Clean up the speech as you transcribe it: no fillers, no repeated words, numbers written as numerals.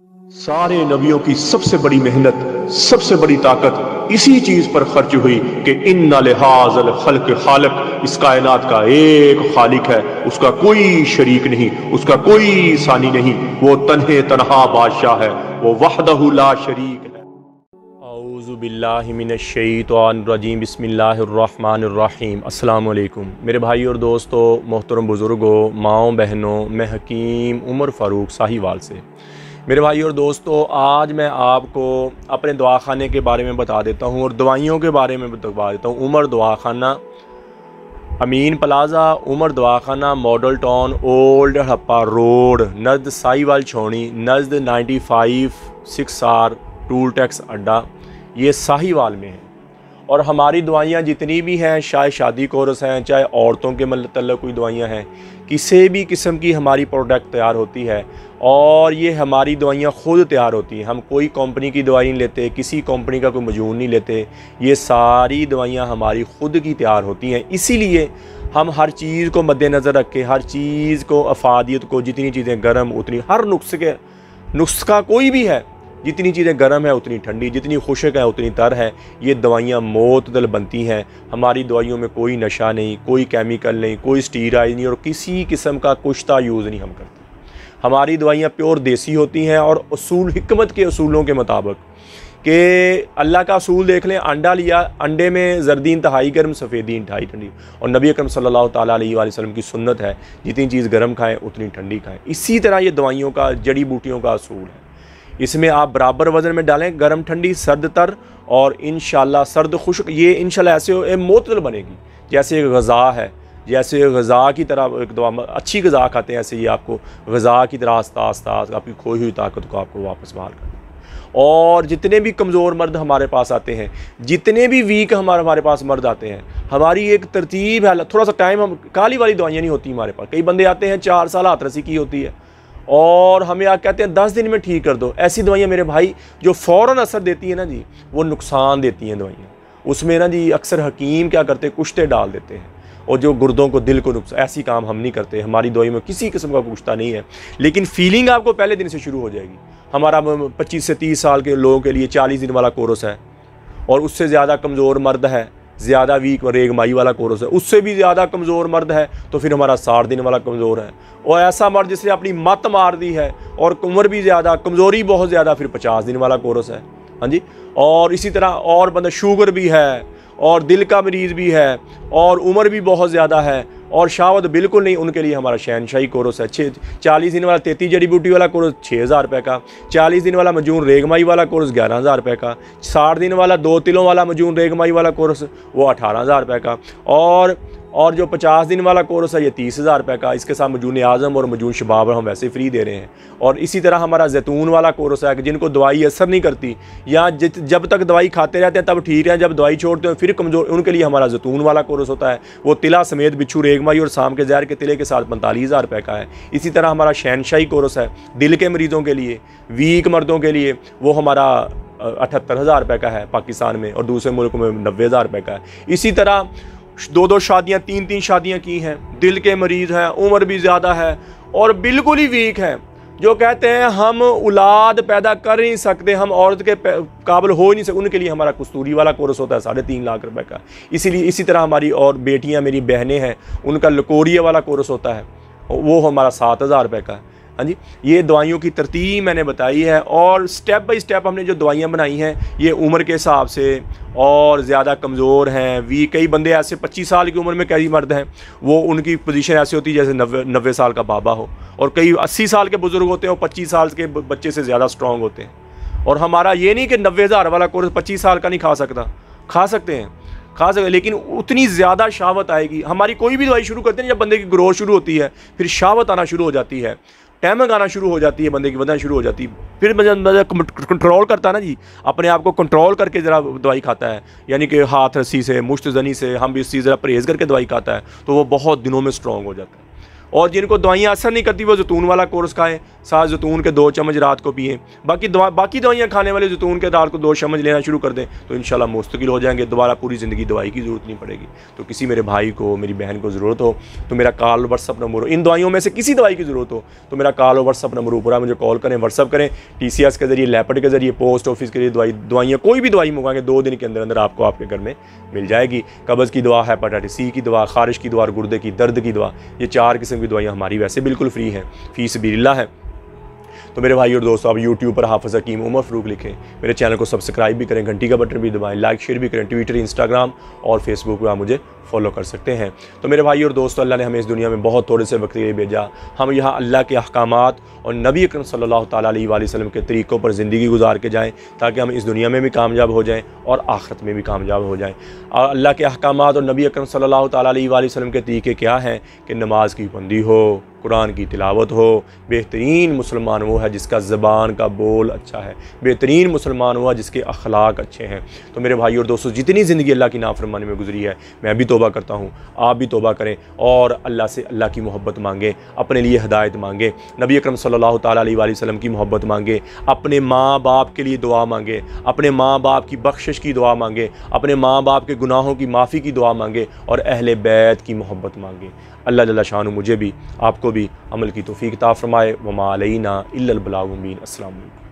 सारे नबियों की सबसे बड़ी मेहनत, सबसे बड़ी ताकत इसी चीज पर खर्च हुई कि इन्ना लिहाज़ल खल्क खालिक, इस कायनात का एक खालिक है, उसका कोई शरीक नहीं, उसका कोई सानी नहीं, वो तन्हे तन्हा बादशाह है, वो वहदहु ला शरीक है। औज़ु बिल्लाहि मिनश शैतानिर रजीम, बिस्मिल्लाहिर्रहमानिर्रहीम। अस्सलाम वालेकुम मेरे भाई और दोस्तों, मोहतरम बुज़ुर्गों, माओ बहनों, मैं हकीम उमर फ़ारूक साहिवाल से। मेरे भाई और दोस्तों, आज मैं आपको अपने दवाखाने के बारे में बता देता हूँ और दवाइयों के बारे में बता देता हूँ। उमर दवाखाना, अमीन प्लाज़ा, उमर दवाखाना, model town, old Harappa road, नज़द साहिवाल छौनी, नज़द 95 6R टूल टैक्स अड्डा, ये साहिवाल में है। और हमारी दवाइयाँ जितनी भी हैं, चाहे शादी कोर्स हैं, चाहे औरतों के मतलब कोई दवाइयाँ हैं, किसी भी किस्म की हमारी प्रोडक्ट तैयार होती है और ये हमारी दवाइयाँ खुद तैयार होती हैं। हम कोई कंपनी की दवाई नहीं लेते, किसी कंपनी का कोई मजून नहीं लेते, ये सारी दवाइयाँ हमारी खुद की तैयार होती हैं। इसीलिए हम हर चीज़ को मद्देनज़र रख के, हर चीज़ को, अफादियत को, जितनी चीज़ें गर्म उतनी, हर नुस्खा कोई भी है, जितनी चीज़ें गर्म है उतनी ठंडी, जितनी खुशक है उतनी तर है। ये दवाइयाँ मोतदल बनती हैं। हमारी दवाइयों में कोई नशा नहीं, कोई केमिकल नहीं, कोई स्टीराइड नहीं और किसी किस्म का कुश्ता यूज़ नहीं हम करते। हमारी दवाइयाँ प्योर देसी होती हैं और उसूल, हिकमत के उसूलों के मुताबिक, कि अल्लाह का असूल देख लें। अंडा लिया, अंडे में जर्दी इंतहाई गर्म, सफ़ेदी इंतहाई ठंडी, और नबी अकरम सल्लल्लाहु ताला अलैहि वसल्लम की सुन्नत है, जितनी चीज़ गर्म खाएँ उतनी ठंडी खाएँ। इसी तरह ये दवाइयों का, जड़ी बूटियों का असूल है। इसमें आप बराबर वज़न में डालें, गर्म ठंडी, सर्द तर, और इंशाल्लाह सर्द खुश्क, ये इंशाल्लाह ऐसे मोतदल बनेगी। जैसे एक ग़ज़ा है, जैसे ग़ज़ा की तरह एक दवा, अच्छी ग़ज़ा खाते हैं, ऐसे ही आपको ग़ज़ा की तरह आस्ता आस्ता आपकी खोई हुई ताकत को आपको वापस बहाल करना। और जितने भी कमज़ोर मर्द हमारे पास आते हैं, जितने भी वीक हमारे पास मर्द आते हैं, हमारी एक तरतीब है। थोड़ा सा टाइम, हम काली वाली दवाइयाँ नहीं होती हमारे पास। कई बंदे आते हैं 4 साल हाथरसी की होती है और हमें आप कहते हैं 10 दिन में ठीक कर दो। ऐसी दवाइयाँ मेरे भाई जो फ़ौरन असर देती है ना जी, वो नुकसान देती हैं दवाइयाँ। उसमें ना जी अक्सर हकीम क्या करते हैं, कुश्ते डाल देते हैं, और जो गुर्दों को, दिल को नुकसान, ऐसी काम हम नहीं करते। हमारी दवाई में किसी किस्म का कुश्ता नहीं है, लेकिन फीलिंग आपको पहले दिन से शुरू हो जाएगी। हमारा 25 से 30 साल के लोगों के लिए 40 दिन वाला कोर्स है, और उससे ज़्यादा कमज़ोर मर्द है, ज़्यादा वीक रेगमाई वाला कोर्स है, उससे भी ज़्यादा कमज़ोर मर्द है तो फिर हमारा 60 दिन वाला कमज़ोर है। और ऐसा मर्द जिसने अपनी मत मार दी है और उम्र भी ज़्यादा, कमज़ोरी बहुत ज़्यादा, फिर 50 दिन वाला कोर्स है। हाँ जी। और इसी तरह और बंदा शुगर भी है और दिल का मरीज़ भी है और उम्र भी बहुत ज़्यादा है और शावत बिल्कुल नहीं, उनके लिए हमारा शहनशाही कोर्स है। 40 दिन वाला 33 जड़ी बूटी वाला कोर्स 6000 रुपये का, 40 दिन वाला मजून रेगमाई वाला कोर्स 11000 रुपये का, 60 दिन वाला 2 तिलों वाला मजून रेगमाई वाला कोर्स वो 18000 रुपये का, और जो 50 दिन वाला कोर्स है ये 30000 रुपये का। इसके साथ मजून आज़म और मजून शबाब हम वैसे फ्री दे रहे हैं। और इसी तरह हमारा जैतून वाला कोर्स है कि जिनको दवाई असर नहीं करती या जब तक दवाई खाते रहते हैं तब ठीक है, जब दवाई छोड़ते हैं फिर कमज़ोर, उनके लिए हमारा जैतून वाला कोर्स होता है। वो तिला समेत बिच्छू रेगमाई और शाम के जहर के तिले के साथ 45000 रुपये का है। इसी तरह हमारा शहनशाही कोर्स है दिल के मरीज़ों के लिए, वीक मर्दों के लिए, वो हमारा 78000 रुपये का है पाकिस्तान में, और दूसरे मुल्क में 90000 रुपये का है। इसी तरह 2 शादियाँ, 3 शादियाँ की हैं, दिल के मरीज़ हैं, उम्र भी ज़्यादा है और बिल्कुल ही वीक हैं, जो कहते हैं हम औलाद पैदा कर नहीं सकते, हम औरत के काबिल हो ही नहीं सकते, उनके लिए हमारा कस्तूरी वाला कोर्स होता है 3.5 लाख रुपए का। इसीलिए इसी तरह हमारी और बेटियां, मेरी बहनें हैं, उनका लकोरिया वाला कोर्स होता है, वो हमारा 7000 रुपये का है। हाँ जी। ये दवाइयों की तरतीब मैंने बताई है और स्टेप बाय स्टेप हमने जो दवाइयाँ बनाई हैं ये उम्र के हिसाब से, और ज़्यादा कमज़ोर हैं, कई बंदे ऐसे 25 साल की उम्र में कई मर्द हैं, वो उनकी पोजीशन ऐसी होती है जैसे 90 साल का बाबा हो, और कई 80 साल के बुज़ुर्ग होते हैं और 25 साल के बच्चे से ज़्यादा स्ट्रॉन्ग होते हैं। और हमारा ये नहीं कि 90000 वाला कोर्स 25 साल का नहीं खा सकता, खा सकते हैं, लेकिन उतनी ज़्यादा शावत आएगी। हमारी कोई भी दवाई शुरू करते हैं, जब बंदे की ग्रोथ शुरू होती है फिर शावत आना शुरू हो जाती है, टैमक आना शुरू हो जाती है, बंदे की वजन शुरू हो जाती है, फिर बंदा कंट्रोल करता है ना जी, अपने आप को कंट्रोल करके ज़रा दवाई खाता है, यानी कि हाथ रस्सी से, मुश्त जनी से, हम भी इस चीज़ ज़रा परहेज़ करके दवाई खाता है, तो वो बहुत दिनों में स्ट्रॉन्ग हो जाता है। और जिनको दवाइयाँ असर नहीं करती वो जैतून वाला कोर्स खाएं, साथ जैतून के 2 चम्मच रात को पिएँ। बाकी दवाइयाँ खाने वाले जैतून के रात को 2 चम्मच लेना शुरू कर दें तो इंशाल्लाह मुस्तकिल हो जाएंगे, दोबारा पूरी ज़िंदगी दवाई की ज़रूरत नहीं पड़ेगी। तो किसी मेरे भाई को, मेरी बहन को ज़रूरत हो तो मेरा कॉल व्हाट्सअप नंबर हो, इन दवाइयों में से किसी दवाई की ज़रूरत हो तो मेरा कॉल और व्हाट्सअप नंबर ऊपर है, मुझे कॉल करें, व्हाट्सअप करें। TCS के ज़रिए, लैपट के ज़रिए, पोस्ट ऑफिस के लिए दवाइयाँ कोई भी दवाई मंगवाएंगे 2 दिन के अंदर अंदर आपको आपके घर में मिल जाएगी। कब्ज़ की दवा, हेपेटाइटिस C की दवा, खारिश की दवा और गुर्दे की दर्द की दवा, ये 4 किस्म की दवाइयाँ हमारी वैसे बिल्कुल फ्री हैं, फ़ी सबीलिल्लाह है। तो मेरे भाई और दोस्तों, आप यूट्यूब पर हाफ़िज़ हकीम उमर फ़ारूक लिखें, मेरे चैनल को सब्सक्राइब भी करें, घंटी का बटन भी दबाएं, लाइक शेयर भी करें। ट्विटर, इंस्टाग्राम और फेसबुक पर आप मुझे फॉलो कर सकते हैं। तो मेरे भाई और दोस्तों, अल्लाह ने हमें इस दुनिया में बहुत थोड़े से वक्त के लिए भेजा, हम यहाँ अल्लाह के अहकामात और नबी अकरम सल्लल्लाहु ताला अलैहि वसल्लम के तरीक़ों पर ज़िंदगी गुजार के जाएँ ताकि हम इस दुनिया में भी कामयाब हो जाएँ और आखिरत में भी कामयाब हो जाएँ। और अल्लाह के अहकामात और नबी अकरम सल्लल्लाहु ताला अलैहि वसल्लम के तरीक़े क्या हैं कि नमाज की पाबंदी हो, कुरान की तिलावत हो, बेहतरीन मुसलमान वो है जिसका ज़बान का बोल अच्छा है, बेहतरीन मुसलमान हुआ जिसके अखलाक अच्छे हैं। तो मेरे भाई और दोस्तों, जितनी ज़िंदगी अल्लाह की नाफरमानी में गुजरी है, मैं भी तौबा करता हूँ, आप भी तौबा करें और अल्लाह से अल्लाह की मोहब्बत मांगें, अपने लिए हिदायत मांगें, नबी अकरम सल्लल्लाहु ताला अलैहि वसल्लम की मोहब्बत मांगें, अपने माँ बाप के लिए दुआ मांगें, अपने माँ बाप की बख्शिश की दुआ मांगें, अपने माँ बाप के गुनाहों की माफ़ी की दुआ मांगें और अहले बैत की मोहब्बत मांगें। अल्लाह जल्ल शानु मुझे भी आपको भी अमल की तौफीक अता फरमाए। वमा अलैना इल्लल बलागुल मुबीन। अस्सलाम वालेकुम।